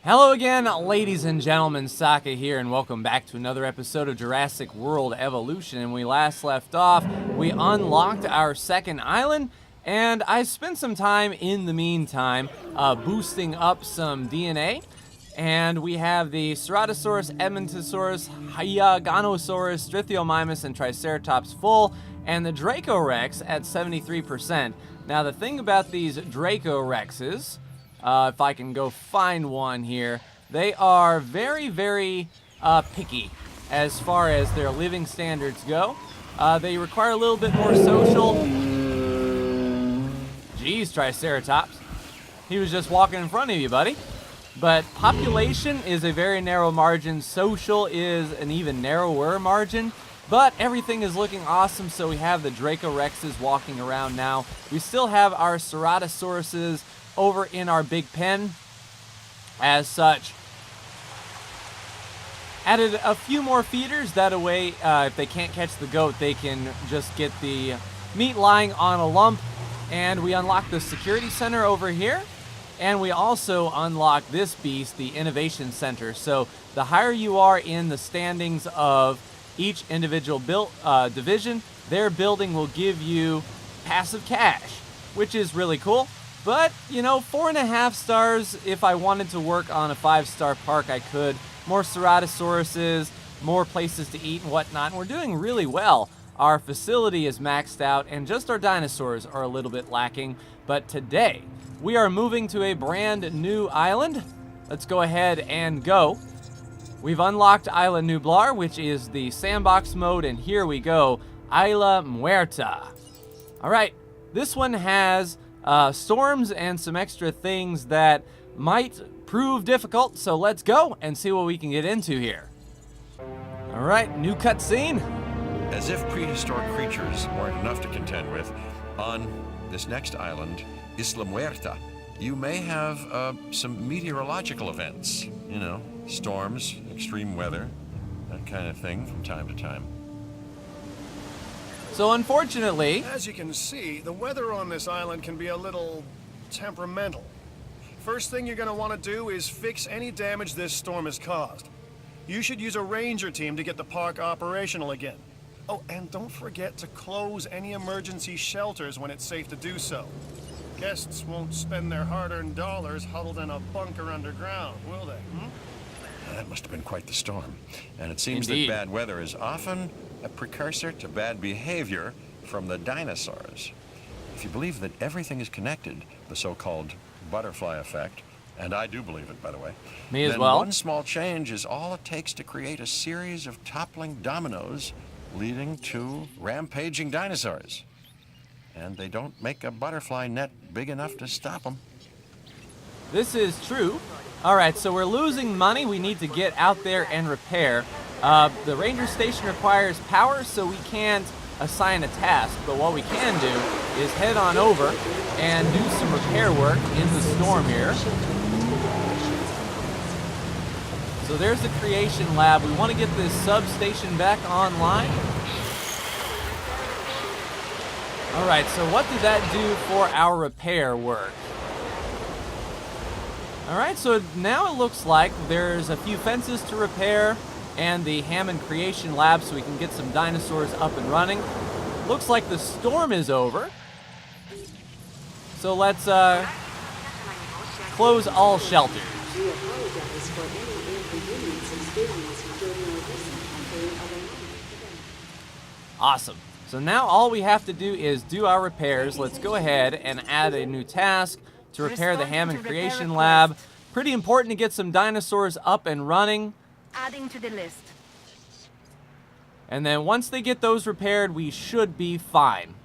Hello again, ladies and gentlemen, Saka here, and welcome back to another episode of Jurassic World Evolution. And we last left off, we unlocked our second island, and I spent some time in the meantime boosting up some DNA. And we have the Ceratosaurus, Edmontosaurus, Hyaganosaurus, Strithiomymus, and Triceratops full, and the Dracorex at 73%. Now the thing about these Dracorexes, if I can go find one here, they are very, very picky as far as their living standards go. They require a little bit more social. Jeez, Triceratops. He was just walking in front of you, buddy. But population is a very narrow margin. Social is an even narrower margin. But everything is looking awesome, so we have the Dracorexes walking around now. We still have our Ceratosauruses over in our big pen. As such, added a few more feeders. That way, if they can't catch the goat, they can just get the meat lying on a lump. And we unlock the security center over here. And we also unlock this beast, the innovation center. So the higher you are in the standings of each individual division, their building will give you passive cash, which is really cool. But, you know, 4.5 stars, if I wanted to work on a 5-star park, I could. More Ceratosauruses, more places to eat and whatnot. And we're doing really well. Our facility is maxed out, and just our dinosaurs are a little bit lacking. But today, we are moving to a brand new island. Let's go ahead and go. We've unlocked Isla Nublar, which is the sandbox mode, and here we go, Isla Muerta. All right, this one has storms and some extra things that might prove difficult, so let's go and see what we can get into here. All right, new cutscene. As if prehistoric creatures weren't enough to contend with, on this next island, Isla Muerta, you may have some meteorological events, you know, storms, extreme weather, that kind of thing from time to time. So unfortunately, as you can see, the weather on this island can be a little temperamental. First thing you're going to want to do is fix any damage this storm has caused. You should use a ranger team to get the park operational again. Oh, and don't forget to close any emergency shelters when it's safe to do so. Guests won't spend their hard-earned dollars huddled in a bunker underground, will they? That must have been quite the storm. And it seems Indeed. that bad weather is often a precursor to bad behavior from the dinosaurs. If you believe that everything is connected, the so-called butterfly effect, and I do believe it, by the way, me as then well. One small change is all it takes to create a series of toppling dominoes leading to rampaging dinosaurs. And they don't make a butterfly net big enough to stop them. This is true. All right, so we're losing money. We need to get out there and repair. The ranger station requires power, so we can't assign a task. But what we can do is head on over and do some repair work in the storm here. So there's the creation lab. We want to get this substation back online. All right, so what did that do for our repair work? All right, so now it looks like there's a few fences to repair and the Hammond Creation Lab so we can get some dinosaurs up and running. Looks like the storm is over. So let's close all shelters. We apologize for any inconvenience experienced during your recent entry of a non-event. Awesome. So now all we have to do is do our repairs. Let's go ahead and add a new task to repair the Hammond Creation Lab. Pretty important to get some dinosaurs up and running. Adding to the list. And then once they get those repaired, we should be fine.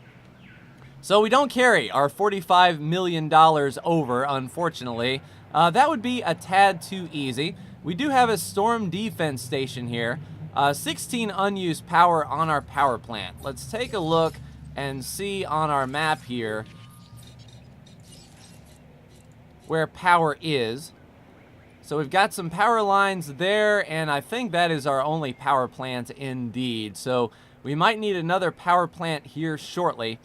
So we don't carry our $45 million over, unfortunately. That would be a tad too easy. We do have a storm defense station here. 16 unused power on our power plant. Let's take a look and see on our map here where power is. So we've got some power lines there, and I think that is our only power plant indeed. So we might need another power plant here shortly,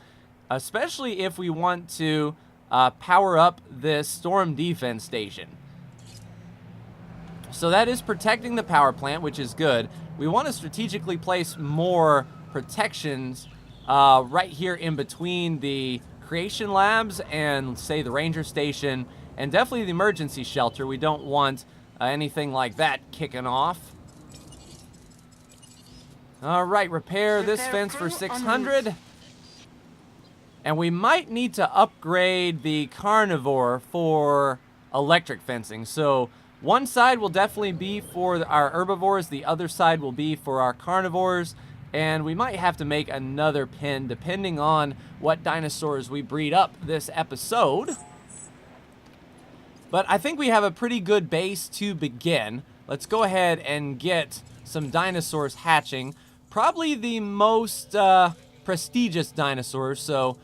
especially if we want to power up this storm defense station. So that is protecting the power plant, which is good. We want to strategically place more protections right here in between the creation labs and, say, the ranger station, and definitely the emergency shelter. We don't want anything like that kicking off. All right, repair this fence for 600. And we might need to upgrade the carnivore for electric fencing. So one side will definitely be for our herbivores, the other side will be for our carnivores, and we might have to make another pen depending on what dinosaurs we breed up this episode. But I think we have a pretty good base to begin. Let's go ahead and get some dinosaurs hatching. Probably the most prestigious dinosaurs, so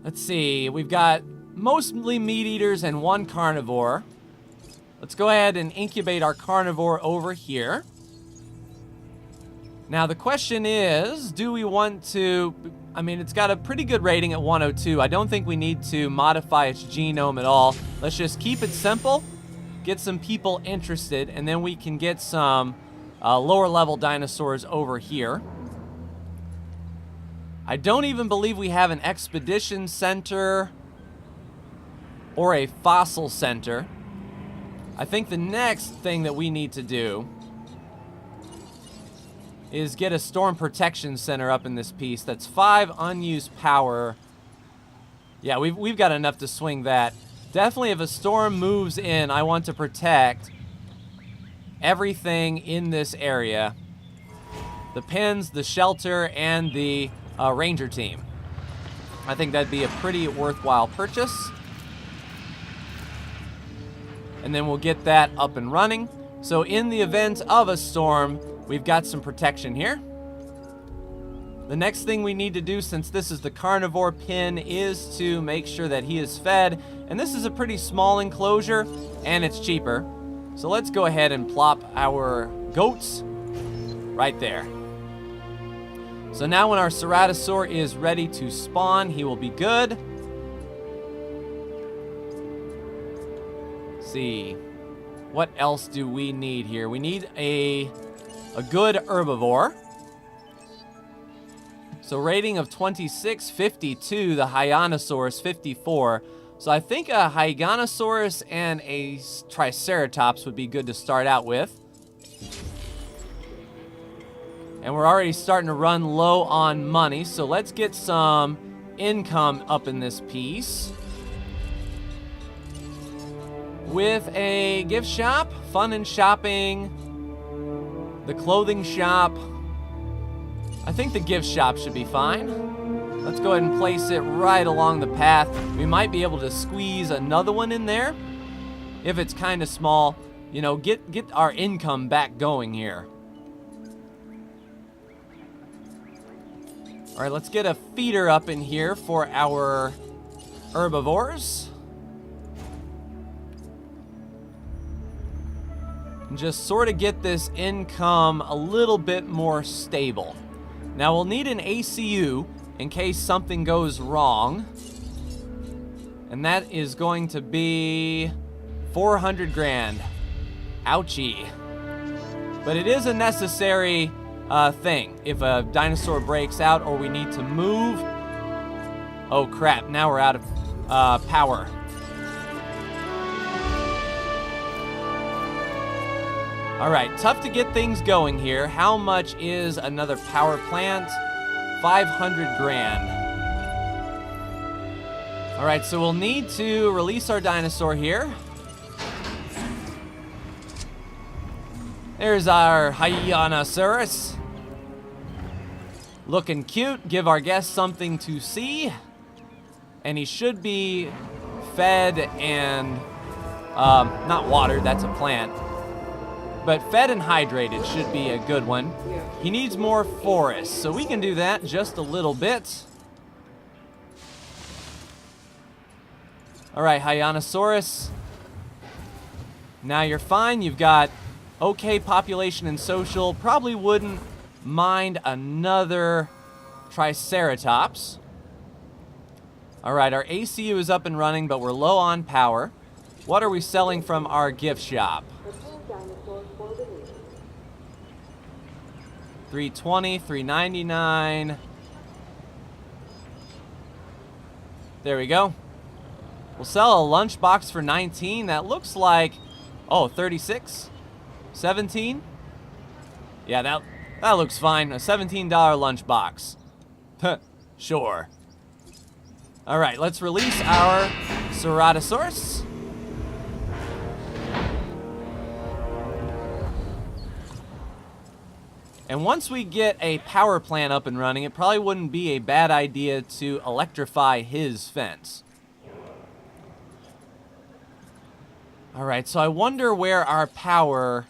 let's see. We've got mostly meat eaters and one carnivore. Let's go ahead and incubate our carnivore over here. Now the question is, do we want to, I mean, it's got a pretty good rating at 102. I don't think we need to modify its genome at all. Let's just keep it simple, get some people interested, and then we can get some lower level dinosaurs over here. I don't even believe we have an expedition center or a fossil center. I think the next thing that we need to do is get a storm protection center up in this piece. That's 5 unused power. Yeah, we've got enough to swing that. Definitely if a storm moves in, I want to protect everything in this area. The pens, the shelter, and the ranger team. I think that'd be a pretty worthwhile purchase. And then we'll get that up and running. So in the event of a storm, we've got some protection here. The next thing we need to do, since this is the carnivore pen, is to make sure that he is fed. And this is a pretty small enclosure, and it's cheaper. So let's go ahead and plop our goats right there. So now when our ceratosaur is ready to spawn, he will be good. Let's see. What else do we need here? We need a good herbivore. So rating of 26, 52, the Hyanosaurus 54. So I think a Hygonosaurus and a Triceratops would be good to start out with. And we're already starting to run low on money, so let's get some income up in this piece. With a gift shop, fun and shopping, the clothing shop. I think the gift shop should be fine. Let's go ahead and place it right along the path. We might be able to squeeze another one in there. If it's kind of small, you know, get our income back going here. All right, let's get a feeder up in here for our herbivores. And just sort of get this income a little bit more stable. Now we'll need an ACU in case something goes wrong. And that is going to be 400 grand. Ouchie. But it is a necessary thing. If a dinosaur breaks out or we need to move. Oh crap, now we're out of power. All right, tough to get things going here. How much is another power plant? 500 grand. All right, so we'll need to release our dinosaur here. There's our Hyanosaurus. Looking cute. Give our guests something to see. And he should be fed and, not watered, that's a plant. But fed and hydrated should be a good one. He needs more forest, so we can do that just a little bit. All right, Hyanosaurus. Now you're fine. You've got okay population and social. Probably wouldn't mind another Triceratops. All right, our ACU is up and running, but we're low on power. What are we selling from our gift shop? Prepare $320, $399. There we go. We'll sell a lunchbox for 19. That looks like, oh, 36, 17. Yeah, that looks fine. A $17 lunchbox. Sure. All right, let's release our Ceratosaurus. And once we get a power plant up and running, it probably wouldn't be a bad idea to electrify his fence. All right, so I wonder where our power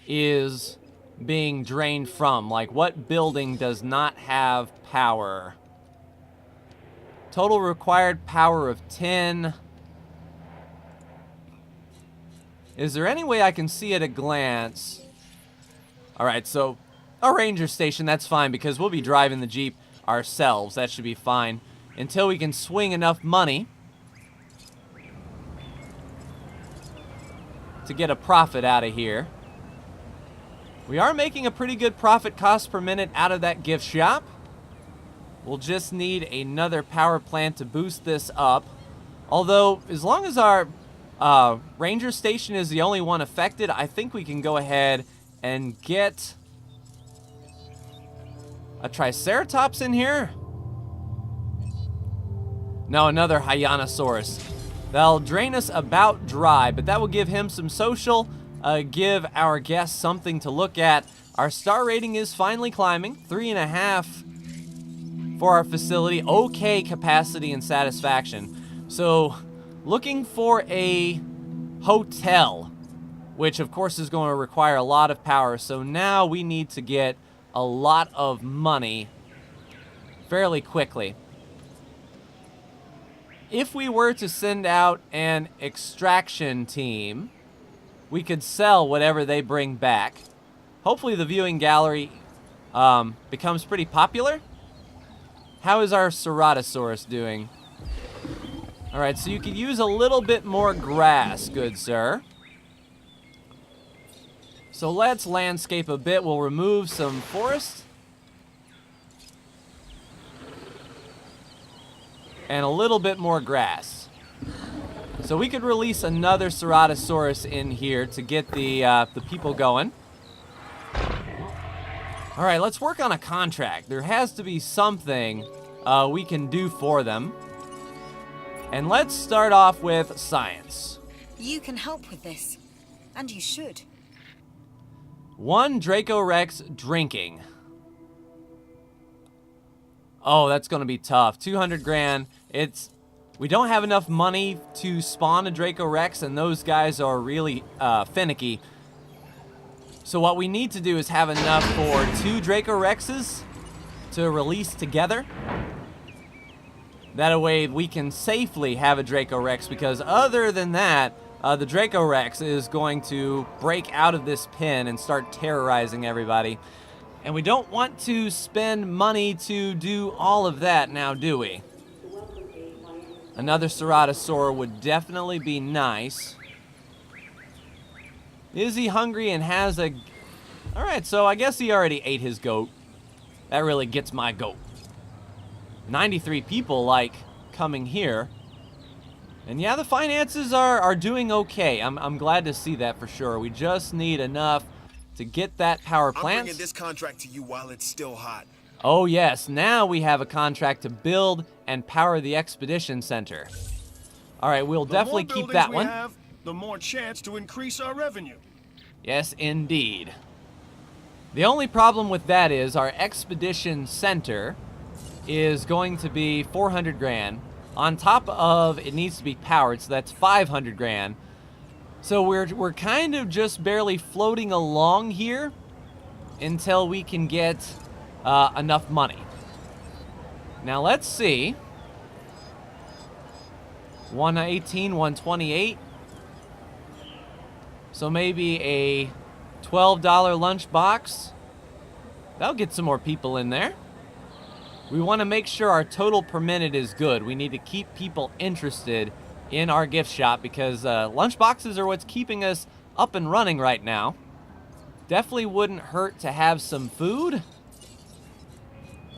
is being drained from. Like, what building does not have power? Total required power of 10. Is there any way I can see at a glance? All right, so a ranger station, that's fine because we'll be driving the Jeep ourselves. That should be fine until we can swing enough money to get a profit out of here. We are making a pretty good profit cost per minute out of that gift shop. We'll just need another power plant to boost this up. Although, as long as our ranger station is the only one affected, I think we can go ahead and get a Triceratops in here. No, another Hyanosaurus. That'll drain us about dry, but that will give him some social, give our guests something to look at. Our star rating is finally climbing, 3.5 for our facility. Okay capacity and satisfaction. So, looking for a hotel, which of course is going to require a lot of power. So now we need to get a lot of money fairly quickly. If we were to send out an extraction team, we could sell whatever they bring back. Hopefully the viewing gallery becomes pretty popular. How is our Ceratosaurus doing? All right, so you could use a little bit more grass, good sir. So let's landscape a bit. We'll remove some forest. And a little bit more grass. So we could release another Ceratosaurus in here to get the people going. All right, let's work on a contract. There has to be something we can do for them. And let's start off with science. You can help with this, and you should. 1 Draco Rex drinking. Oh, that's going to be tough. 200 grand. We don't have enough money to spawn a Draco Rex, and those guys are really finicky. So what we need to do is have enough for 2 Draco Rexes to release together. That way we can safely have a Draco Rex, because other than that, the Draco Rex is going to break out of this pen and start terrorizing everybody. And we don't want to spend money to do all of that now, do we? Another Ceratosaur would definitely be nice. Is he hungry and has a... Alright, so I guess he already ate his goat. That really gets my goat. 93 people like coming here. And yeah, the finances are doing okay. I'm glad to see that for sure. We just need enough to get that power plant. I'm bringing this contract to you while it's still hot. Oh yes, now we have a contract to build and power the expedition center. All right, we'll definitely keep that one. The more buildings we have, the more chance to increase our revenue. Yes, indeed. The only problem with that is our expedition center is going to be 400 grand. On top of it needs to be powered, so that's 500 grand. So we're kind of just barely floating along here until we can get enough money. Now let's see. 118, 128. So maybe a $12 lunch box. That'll get some more people in there. We want to make sure our total per minute is good. We need to keep people interested in our gift shop because lunch boxes are what's keeping us up and running right now. Definitely wouldn't hurt to have some food.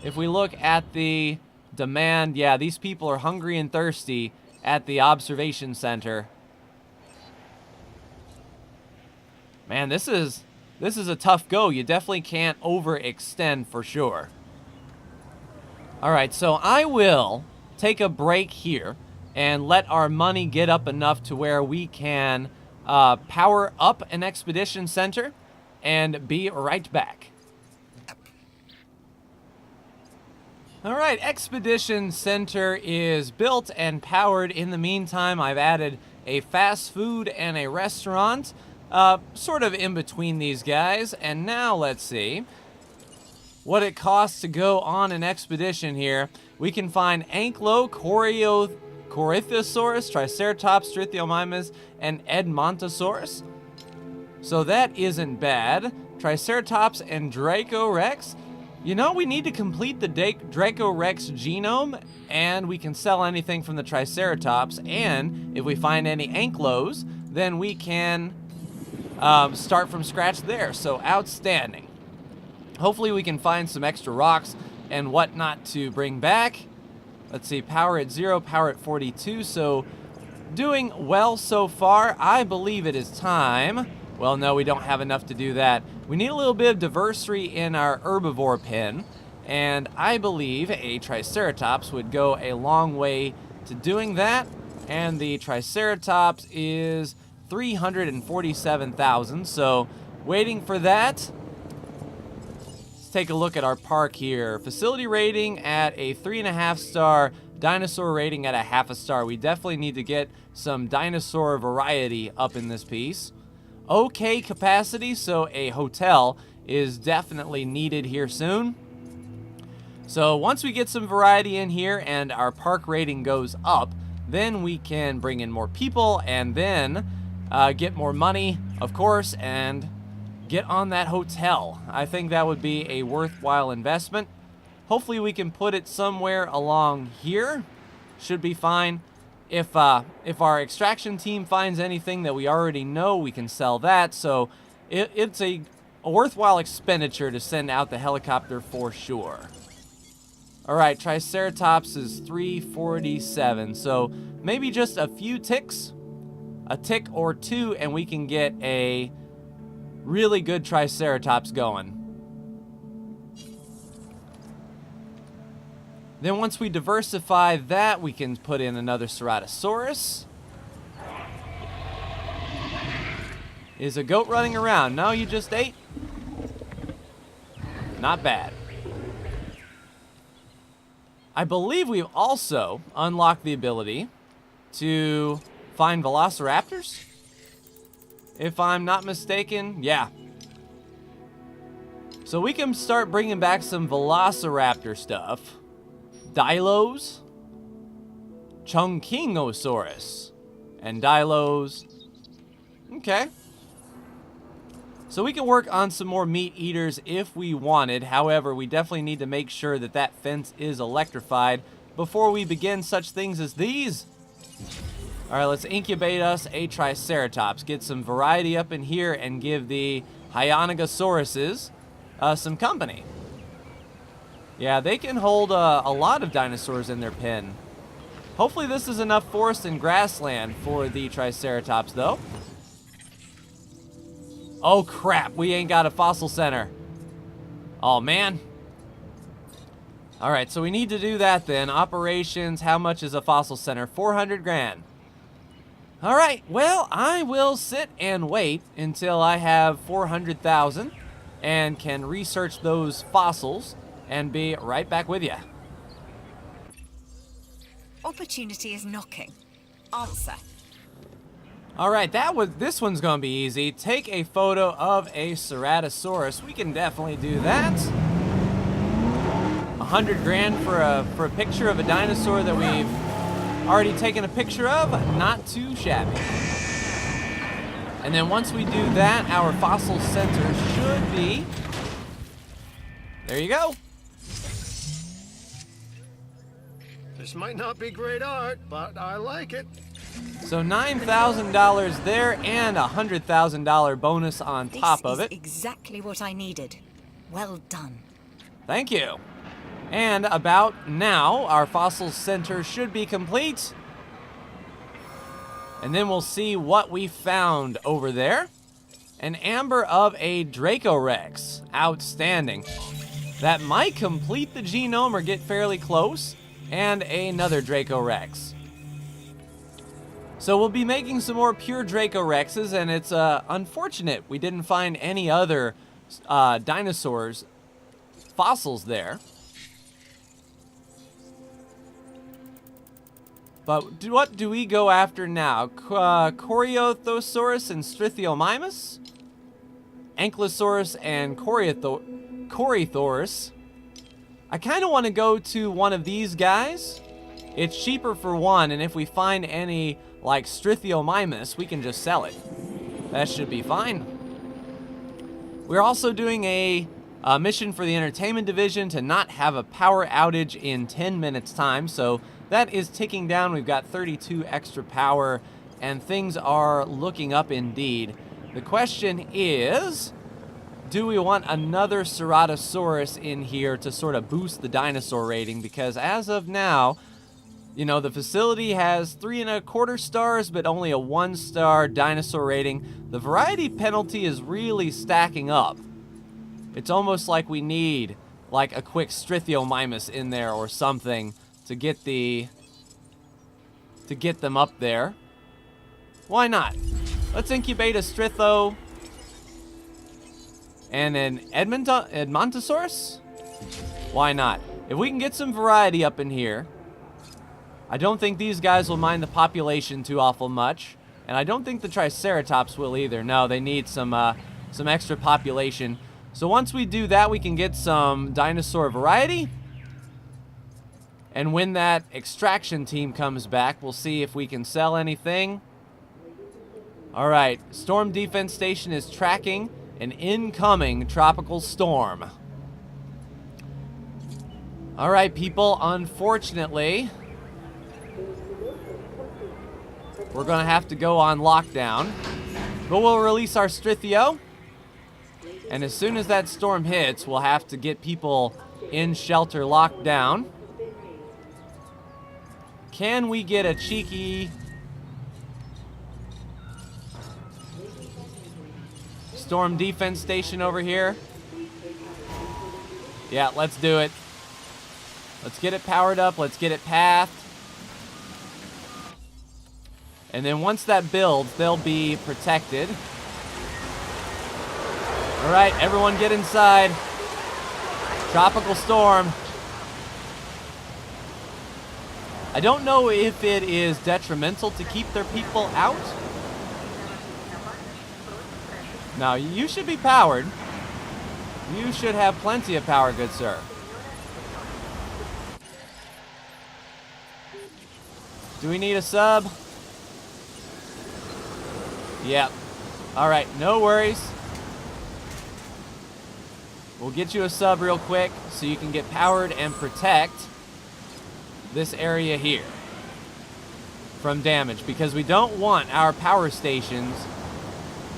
If we look at the demand, yeah, these people are hungry and thirsty at the observation center. Man, this is a tough go. You definitely can't overextend for sure. All right, so I will take a break here and let our money get up enough to where we can power up an expedition center and be right back. All right, Expedition Center is built and powered. In the meantime, I've added a fast food and a restaurant, sort of in between these guys. And now let's see what it costs to go on an expedition here. We can find Anklo, Corythosaurus, Triceratops, Strythiomimus, and Edmontosaurus. So that isn't bad. Triceratops and Dracorex. You know, we need to complete the Dracorex genome, and we can sell anything from the Triceratops, and if we find any Anklos, then we can start from scratch there. So outstanding. Hopefully we can find some extra rocks and whatnot to bring back. Let's see, power at 0, power at 42, so doing well so far. I believe it is time. Well, no, we don't have enough to do that. We need a little bit of diversity in our herbivore pen, and I believe a Triceratops would go a long way to doing that, and the Triceratops is 347,000, so waiting for that. Let's take a look at our park here. Facility rating at a 3.5 star, dinosaur rating at a 0.5 star. We definitely need to get some dinosaur variety up in this piece. Okay capacity, so a hotel is definitely needed here soon. So once we get some variety in here and our park rating goes up, then we can bring in more people and then get more money, of course, and get on that hotel. I think that would be a worthwhile investment. Hopefully we can put it somewhere along here. Should be fine. If our extraction team finds anything that we already know, we can sell that. So it's a worthwhile expenditure to send out the helicopter for sure. All right, Triceratops is 347. So maybe just a few ticks, a tick or two, and we can get a really good Triceratops going. Then once we diversify that, we can put in another Ceratosaurus. Is a goat running around? No, you just ate? Not bad. I believe we've also unlocked the ability to find velociraptors. If I'm not mistaken, yeah. So we can start bringing back some velociraptor stuff. Dilos, Chungkingosaurus, and Dilos. Okay. So we can work on some more meat eaters if we wanted. However, we definitely need to make sure that that fence is electrified before we begin such things as these. All right, let's incubate us a Triceratops. Get some variety up in here and give the Hyonogasauruses some company. Yeah, they can hold a lot of dinosaurs in their pen. Hopefully this is enough forest and grassland for the Triceratops, though. Oh, crap. We ain't got a fossil center. Oh, man. All right, so we need to do that then. Operations, how much is a fossil center? 400 grand. All right, well, I will sit and wait until I have 400,000 and can research those fossils and be right back with you. Opportunity is knocking. Answer. All right, this one's gonna be easy. Take a photo of a Ceratosaurus. We can definitely do that. 100 grand for a picture of a dinosaur that we've already taken a picture of. Not too shabby. And then once we do that, our fossil center should be. There you go. This might not be great art, but I like it. So $9,000 there and a $100,000 bonus on top of it. This is exactly what I needed. Well done. Thank you. And about now, our fossil center should be complete. And then we'll see what we found over there. An amber of a Dracorex. Outstanding. That might complete the genome or get fairly close. And another Dracorex. So we'll be making some more pure Dracorexes, and it's unfortunate we didn't find any other dinosaurs fossils there. But what do we go after now? Corythosaurus and Strythiomymus? Ankylosaurus and Corythosaurus. I kind of want to go to one of these guys. It's cheaper for one, and if we find any like Strythiomymus, we can just sell it. That should be fine. We're also doing a mission for the entertainment division to not have a power outage in 10 minutes time, so that is ticking down. We've got 32 extra power, and things are looking up indeed. The question is, do we want another Ceratosaurus in here to sort of boost the dinosaur rating? Because as of now, you know, the facility has 3.25 stars, but only a 1-star dinosaur rating. The variety penalty is really stacking up. It's almost like we need like a quick Strythiomymus in there or something to get them up there. Why not? Let's incubate a Strytho and an Edmontosaurus. Why not? If we can get some variety up in here, I don't think these guys will mind the population too awful much, and I don't think the Triceratops will either. No, they need some extra population. So once we do that, we can get some dinosaur variety. And when that extraction team comes back, we'll see if we can sell anything. All right, Storm Defense Station is tracking an incoming tropical storm. All right, people, unfortunately, we're going to have to go on lockdown. But we'll release our Strythio. And as soon as that storm hits, we'll have to get people in shelter locked down. Can we get a cheeky Storm Defense Station over here? Yeah, let's do it. Let's get it powered up. Let's get it pathed. And then once that builds, they'll be protected. All right, everyone get inside. Tropical storm. I don't know if it is detrimental to keep their people out. Now, you should be powered. You should have plenty of power, good sir. Do we need a sub? Yep. All right, no worries. We'll get you a sub real quick so you can get powered and protect this area here from damage, because we don't want our power stations.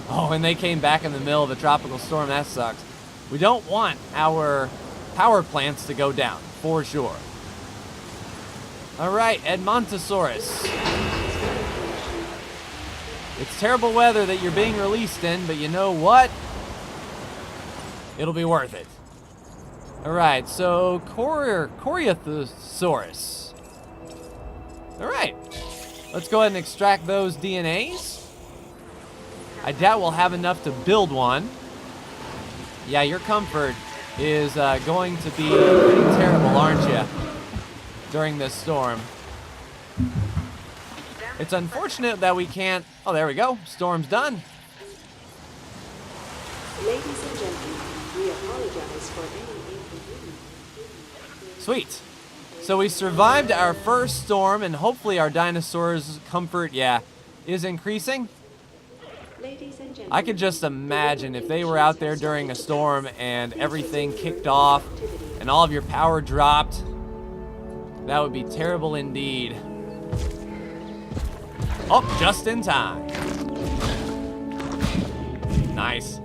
Oh, and they came back in the middle of a tropical storm. That sucks. We don't want our power plants to go down, for sure. All right, Edmontosaurus. It's terrible weather that you're being released in, but you know what? It'll be worth it. All right, so Corythosaurus. All right, let's go ahead and extract those DNAs. I doubt we'll have enough to build one. Yeah, your comfort is going to be pretty terrible, aren't you, during this storm? It's unfortunate that we can't... Oh, there we go. Storm's done. Ladies and gentlemen, we apologize for any inconvenience. Sweet. So we survived our first storm, and hopefully our dinosaurs' comfort, is increasing. Ladies and gentlemen, I could just imagine if they were out there during a storm and everything kicked off and all of your power dropped. That would be terrible indeed. Oh, just in time. Nice.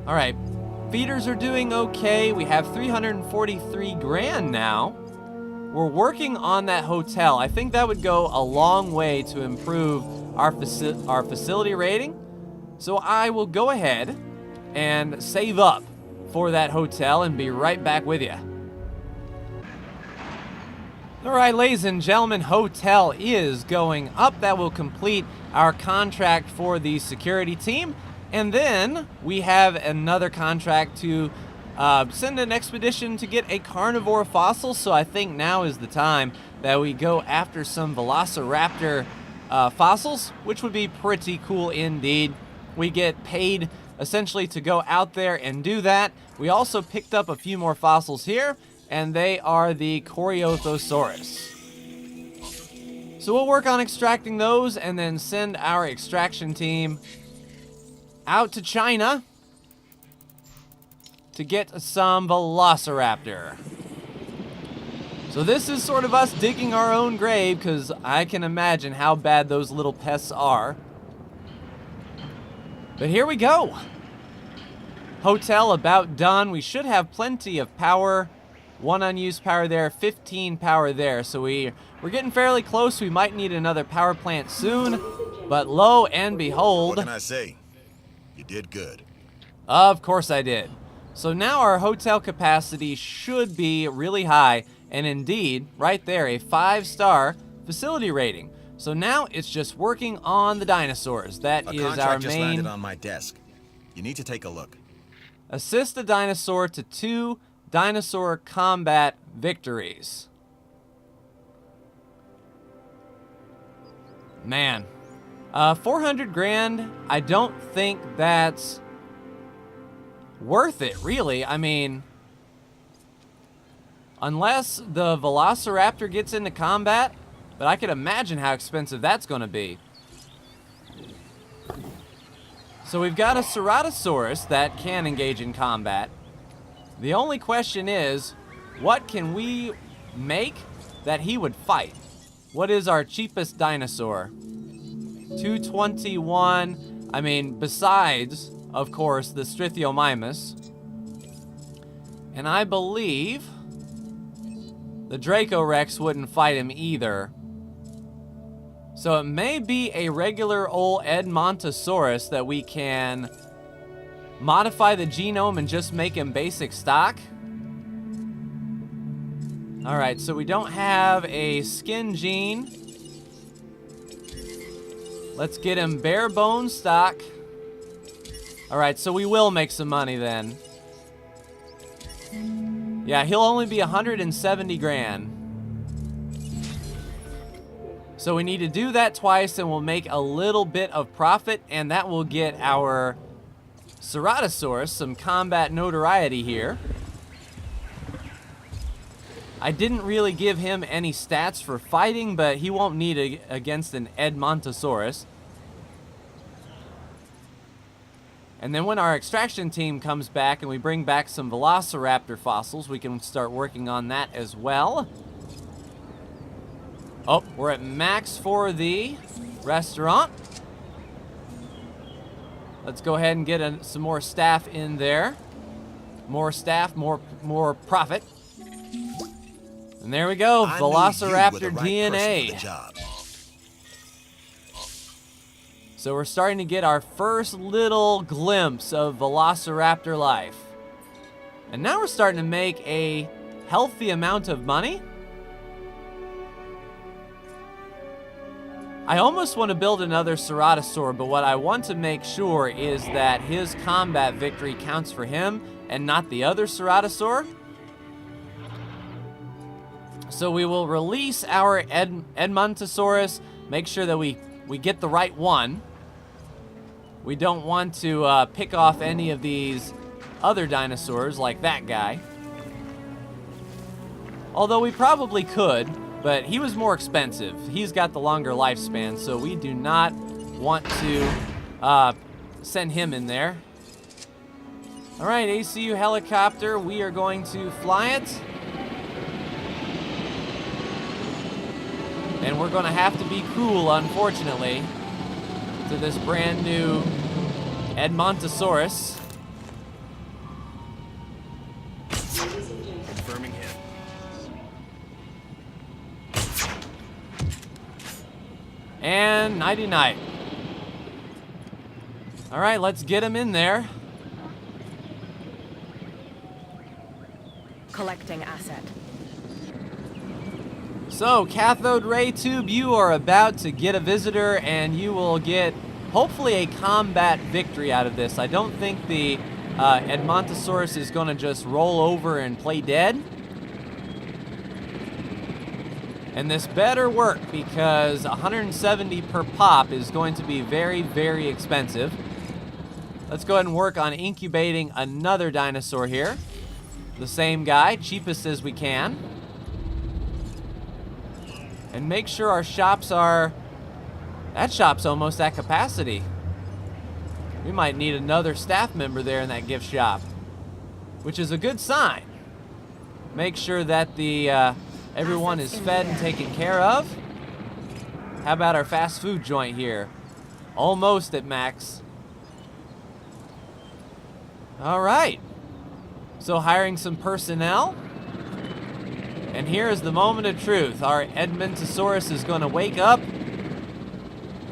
All right, feeders are doing okay. We have 343 grand now. We're working on that hotel. I think that would go a long way to improve our facility rating. So I will go ahead and save up for that hotel and be right back with you. All right, ladies and gentlemen, hotel is going up. That will complete our contract for the security team. And then we have another contract to send an expedition to get a carnivore fossil. So I think now is the time that we go after some velociraptor fossils, which would be pretty cool indeed. We get paid essentially to go out there and do that. We also picked up a few more fossils here, and they are the Coryothosaurus. So we'll work on extracting those and then send our extraction team out to China to get some velociraptor. So this is sort of us digging our own grave, because I can imagine how bad those little pests are. But here we go. Hotel about done. We should have plenty of power. 1 unused power there, 15 power there. So we're getting fairly close. We might need another power plant soon. But lo and behold. What can I say? You did good. Of course I did. So now our hotel capacity should be really high. And indeed, right there, a 5-star facility rating. So now it's just working on the dinosaurs. That is our contract just main. landed on my desk. You need to take a look. Assist a dinosaur to 2 dinosaur combat victories. Man, 400 grand. I don't think that's worth it, really. I mean, unless the velociraptor gets into combat. But I can imagine how expensive that's going to be. So we've got a Ceratosaurus that can engage in combat. The only question is, what can we make that he would fight? What is our cheapest dinosaur? 221. I mean, besides, of course, the Strythiomimus. And I believe the Dracorex wouldn't fight him either. So it may be a regular old Edmontosaurus that we can modify the genome and just make him basic stock. All right, so we don't have a skin gene. Let's get him bare bone stock. All right, so we will make some money then. Yeah, he'll only be 170 grand. So we need to do that twice and we'll make a little bit of profit, and that will get our Ceratosaurus some combat notoriety here. I didn't really give him any stats for fighting, but he won't need it against an Edmontosaurus. And then when our extraction team comes back and we bring back some velociraptor fossils, we can start working on that as well. Oh, we're at max for the restaurant. Let's go ahead and get some more staff in there. More staff, more profit. And there we go, Velociraptor DNA. So we're starting to get our first little glimpse of Velociraptor life. And now we're starting to make a healthy amount of money. I almost want to build another Ceratosaur, but what I want to make sure is that his combat victory counts for him and not the other Ceratosaur. So we will release our Edmontosaurus, make sure that we get the right one. We don't want to pick off any of these other dinosaurs like that guy. Although we probably could. But he was more expensive. He's got the longer lifespan, so we do not want to send him in there. All right, ACU helicopter, we are going to fly it. And we're going to have to be cool, unfortunately, to this brand new Edmontosaurus. Confirming hit. And nighty-night. All right, let's get him in there. Collecting asset. So, cathode ray tube, you are about to get a visitor, and you will get, hopefully, a combat victory out of this. I don't think the Edmontosaurus is going to just roll over and play dead. And this better work, because 170 per pop is going to be very, very expensive. Let's go ahead and work on incubating another dinosaur here. The same guy, cheapest as we can. And make sure our shops are... That shop's almost at capacity. We might need another staff member there in that gift shop, which is a good sign. Make sure that the everyone is fed and taken care of. How about our fast food joint here? Almost at max. All right. So hiring some personnel. And here is the moment of truth. Our Edmontosaurus is going to wake up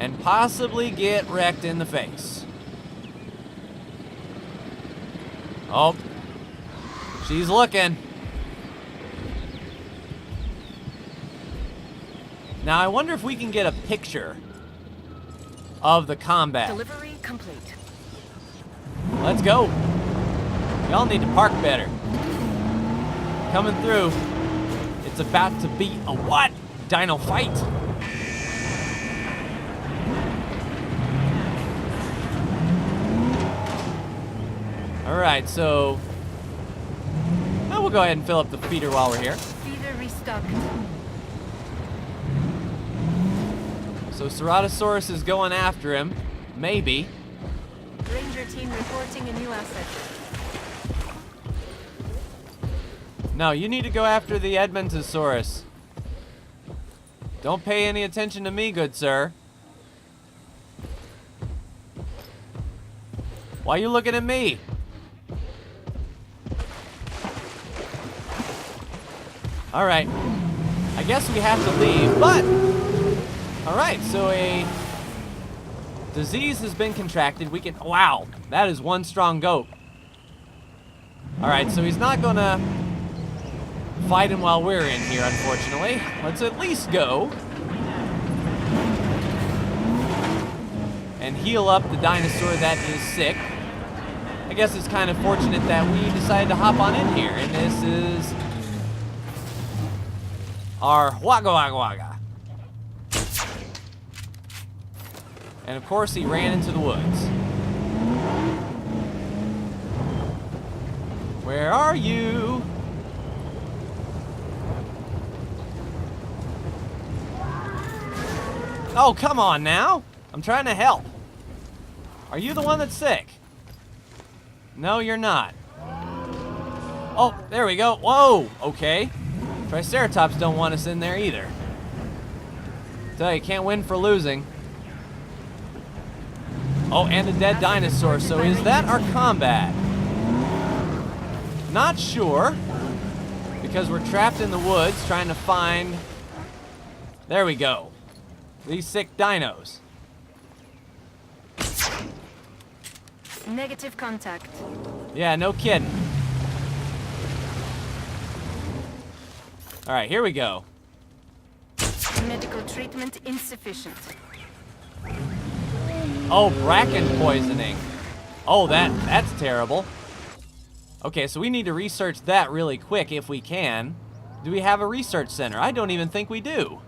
and possibly get wrecked in the face. Oh, she's looking. Now I wonder if we can get a picture of the combat. Delivery complete. Let's go. Y'all need to park better. Coming through. It's about to be a what? Dino fight. All right, so we'll go ahead and fill up the feeder while we're here. Feeder restocked. So Ceratosaurus is going after him, maybe. Ranger team reporting a new asset. No, you need to go after the Edmontosaurus. Don't pay any attention to me, good sir. Why are you looking at me? All right. I guess we have to leave, but... All right, so a disease has been contracted. We can... Wow, that is one strong goat. All right, so he's not going to fight him while we're in here, unfortunately. Let's at least go and heal up the dinosaur that is sick. I guess it's kind of fortunate that we decided to hop on in here, and this is our Wagga Wagga Wagga. And of course, he ran into the woods. Where are you? Oh, come on now. I'm trying to help. Are you the one that's sick? No, you're not. Oh, there we go. Whoa, okay. Triceratops don't want us in there either. Tell you, can't win for losing. Oh, and a dead dinosaur. So is that our combat? Not sure. Because we're trapped in the woods trying to find... There we go. These sick dinos. Negative contact. Yeah, no kidding. All right, here we go. Medical treatment insufficient. Oh, bracken poisoning. Oh, that's terrible. Okay, so we need to research that really quick if we can. Do we have a research center? I don't even think we do.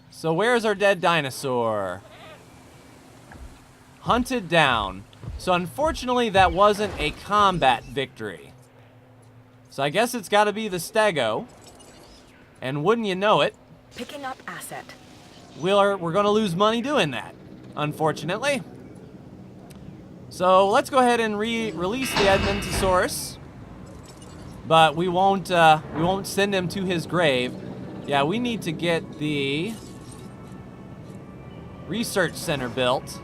So where's our dead dinosaur? Hunted down. So unfortunately, that wasn't a combat victory. So I guess it's got to be the Stego. And wouldn't you know it, Picking up asset. we're going to lose money doing that, unfortunately. So let's go ahead and release the Edmontosaurus. But we won't send him to his grave. Yeah, we need to get the research center built.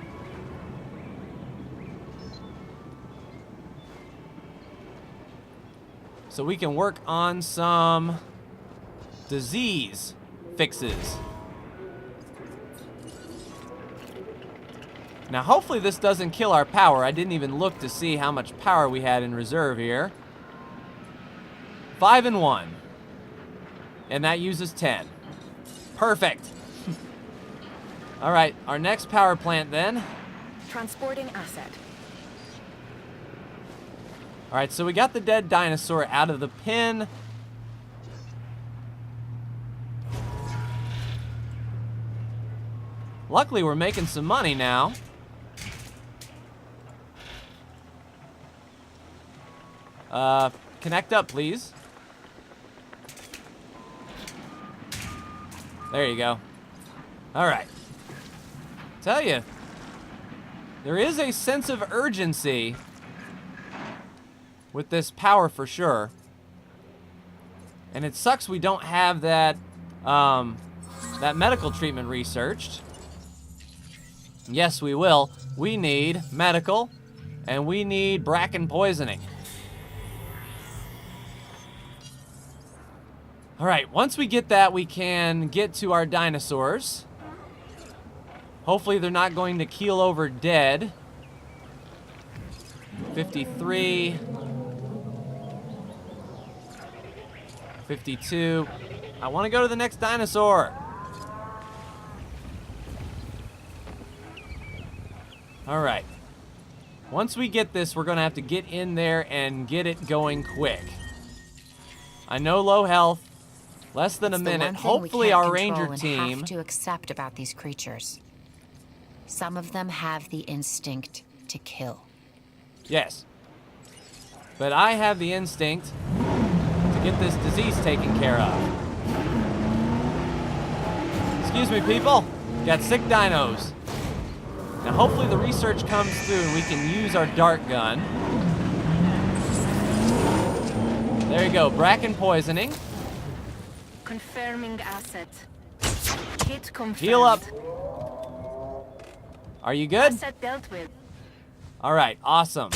So we can work on some disease fixes. Now, hopefully this doesn't kill our power. I didn't even look to see how much power we had in reserve here. 5 and 1. And that uses 10. Perfect. All right, our next power plant then. Transporting asset. All right, so we got the dead dinosaur out of the pen. Luckily, we're making some money now. Connect up, please. There you go. All right. Tell you, there is a sense of urgency with this power for sure. And it sucks we don't have that, that medical treatment researched. Yes, we will. We need medical, and we need bracken poisoning. All right, once we get that, we can get to our dinosaurs. Hopefully they're not going to keel over dead. 53. 52. I want to go to the next dinosaur. All right. Once we get this, we're going to have to get in there and get it going quick. I know low health. Less than a minute. Hopefully our ranger team have to accept about these creatures. Some of them have the instinct to kill. Yes. But I have the instinct to get this disease taken care of. Excuse me, people. Got sick dinos. Now hopefully the research comes through and we can use our dart gun. There you go, bracken poisoning. Confirming asset. Hit confirmed. Heal up. Are you good? Asset dealt with. All right, awesome.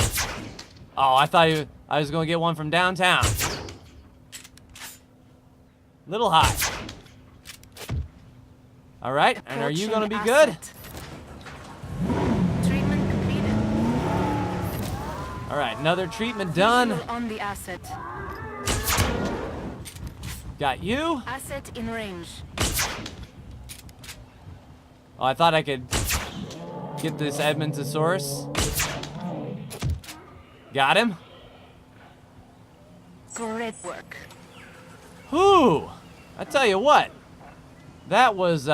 Oh, I thought I was going to get one from downtown. Little high. All right, and are you going to be good? Asset. Treatment completed. All right, another treatment done. Visual on the asset. Got you. Asset in range. Oh, I thought I could get this Edmontosaurus. Got him. Great work. Whew. I tell you what. That was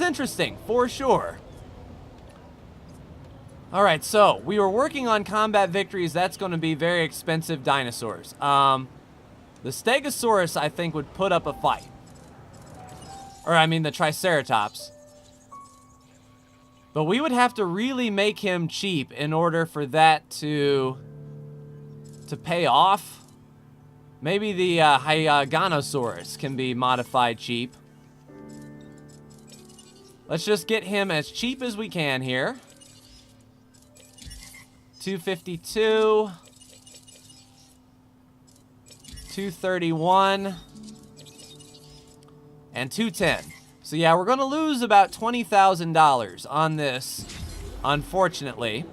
interesting for sure. All right, so we were working on combat victories. That's going to be very expensive dinosaurs. The Stegosaurus, I think, would put up a fight. Or, I mean, the Triceratops. But we would have to really make him cheap in order for that to pay off. Maybe the Hyaganosaurus can be modified cheap. Let's just get him as cheap as we can here. 252. 231 and 210. So yeah, we're gonna lose about $20,000 on this, unfortunately.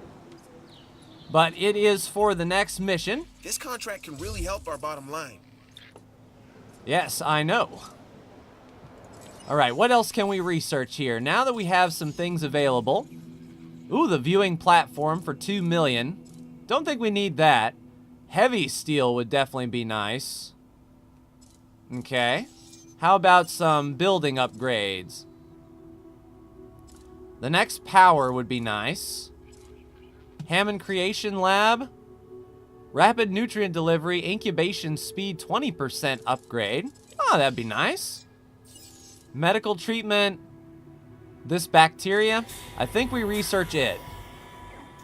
But it is for the next mission. This contract can really help our bottom line. Yes, I know. All right, what else can we research here? Now that we have some things available. Ooh, the viewing platform for 2 million. Don't think we need that. Heavy steel would definitely be nice. Okay. How about some building upgrades? The next power would be nice. Hammond Creation Lab. Rapid nutrient delivery, incubation speed 20% upgrade. Oh, that'd be nice. Medical treatment. This bacteria. I think we research it.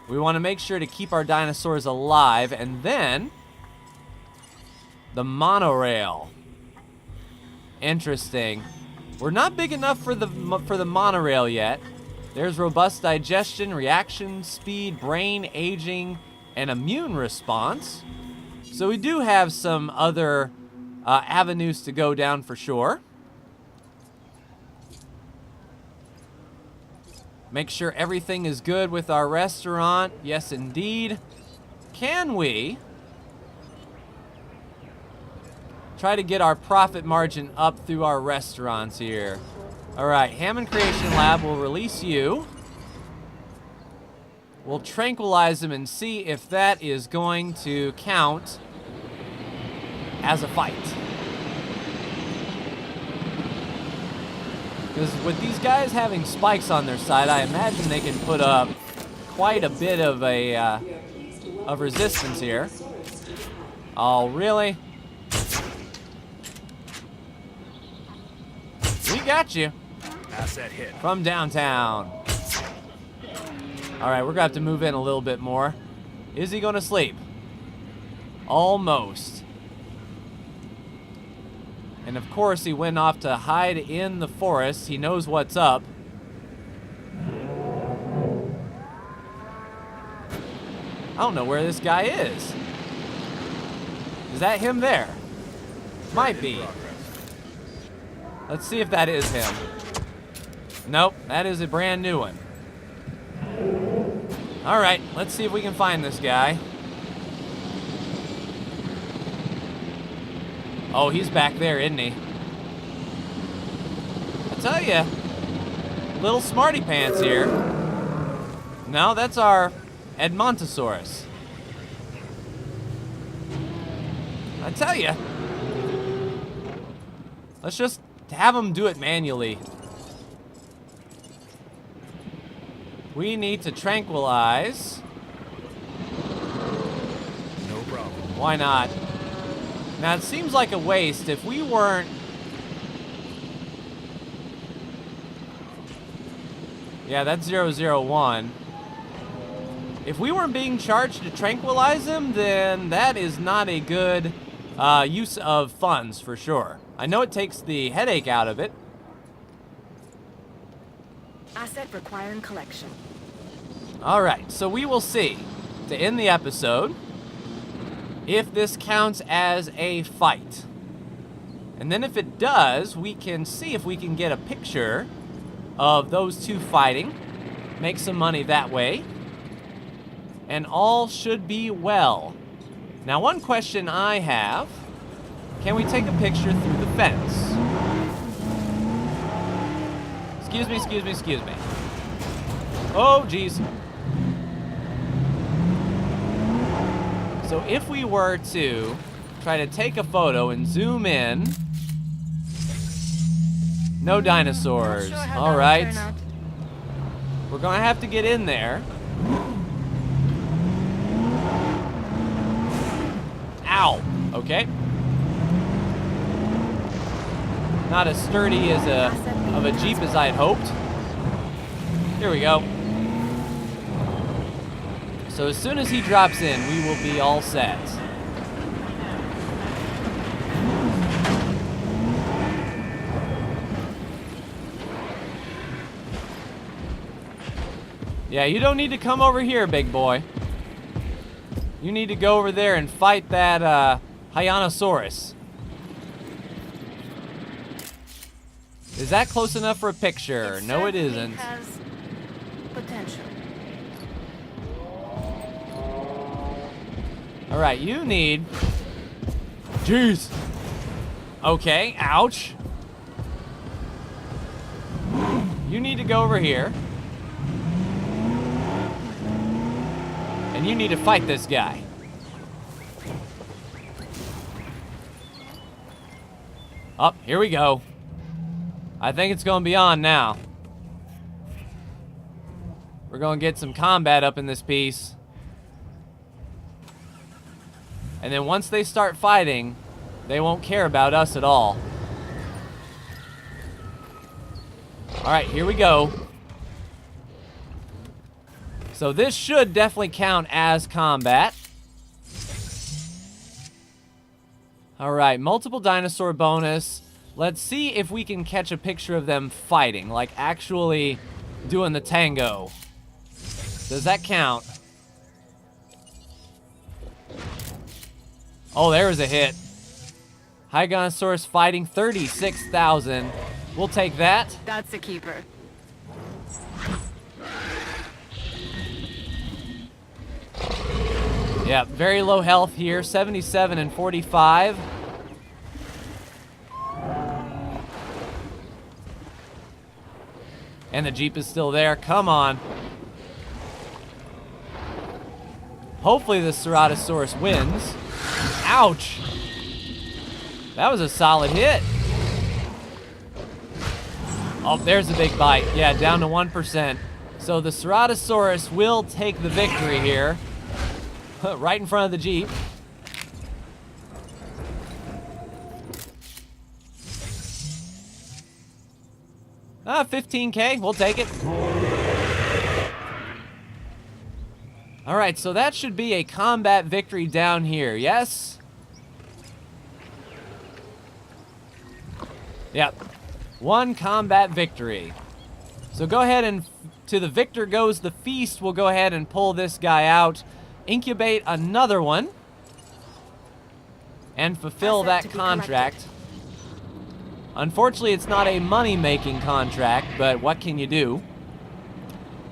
We want to make sure to keep our dinosaurs alive, and then the monorail. Interesting. We're not big enough for the monorail yet. There's robust digestion, reaction speed, brain aging, and immune response. So we do have some other avenues to go down for sure. Make sure everything is good with our restaurant. Yes, indeed. Can we try to get our profit margin up through our restaurants here? All right, Hammond Creation Lab will release you. We'll tranquilize him and see if that is going to count as a fight. Because with these guys having spikes on their side, I imagine they can put up quite a bit of of resistance here. Oh, really? We got you. Asset hit. From downtown. All right, we're gonna have to move in a little bit more. Is he gonna sleep? Almost. And of course, he went off to hide in the forest. He knows what's up. I don't know where this guy is. Is that him there? Might be. Let's see if that is him. Nope, that is a brand new one. All right, let's see if we can find this guy. Oh, he's back there, isn't he? I tell ya, little smarty pants here. No, that's our Edmontosaurus. I tell ya. Let's just have him do it manually. We need to tranquilize. No problem. Why not? Now, it seems like a waste if we weren't... Yeah, that's 001. If we weren't being charged to tranquilize him, then that is not a good use of funds, for sure. I know it takes the headache out of it. Asset requiring collection. All right, so we will see, to end the episode, if this counts as a fight. And then if it does, we can see if we can get a picture of those two fighting, make some money that way, and all should be well. Now, one question I have, can we take a picture through the fence? Excuse me, excuse me, excuse me. Oh, geez. So if we were to try to take a photo and zoom in, no dinosaurs. Not sure how All that right. would turn out. We're gonna have to get in there. Ow. Okay. Not as sturdy as of a Jeep as I had hoped. Here we go. So as soon as he drops in, we will be all set. Yeah, you don't need to come over here, big boy. You need to go over there and fight that Hyanosaurus. Is that close enough for a picture? No, it certainly isn't. Has potential. All right, you need... Jeez. Okay, ouch. You need to go over here. And you need to fight this guy. Up, here we go. I think it's going to be on now. We're going to get some combat up in this piece. And then once they start fighting, they won't care about us at all. All right, here we go. So this should definitely count as combat. All right, multiple dinosaur bonus. Let's see if we can catch a picture of them fighting, like actually doing the tango. Does that count? Oh, there was a hit. Hygonosaurus fighting 36,000. We'll take that. That's a keeper. Yeah, very low health here, 77 and 45. And the Jeep is still there. Come on. Hopefully the Ceratosaurus wins. Ouch. That was a solid hit. Oh, there's a big bite. Yeah, down to 1%. So the Ceratosaurus will take the victory here. Right in front of the Jeep. Ah, 15K, we'll take it. All right, so that should be a combat victory down here, yes? Yep, 1 combat victory. So go ahead and, to the victor goes the feast. We'll go ahead and pull this guy out, incubate another one, and fulfill that contract. Unfortunately, it's not a money-making contract, but what can you do?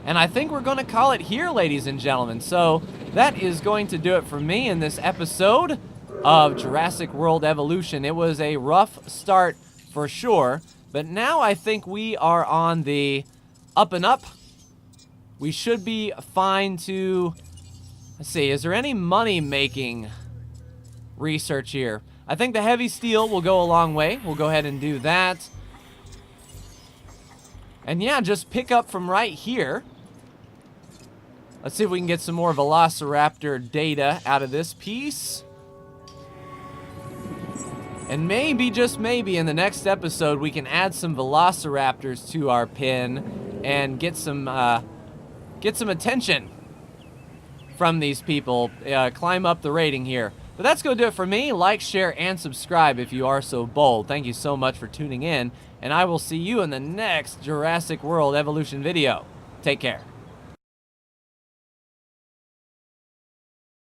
And I think we're going to call it here, ladies and gentlemen. So that is going to do it for me in this episode of Jurassic World Evolution. It was a rough start for sure, but now I think we are on the up and up. We should be fine to... Let's see, is there any money-making research here? I think the heavy steel will go a long way. We'll go ahead and do that. And yeah, just pick up from right here. Let's see if we can get some more Velociraptor data out of this piece. And maybe, just maybe, in the next episode, we can add some Velociraptors to our pin and get some attention from these people. Climb up the rating here. But that's going to do it for me. Like, share, and subscribe if you are so bold. Thank you so much for tuning in, and I will see you in the next Jurassic World Evolution video. Take care.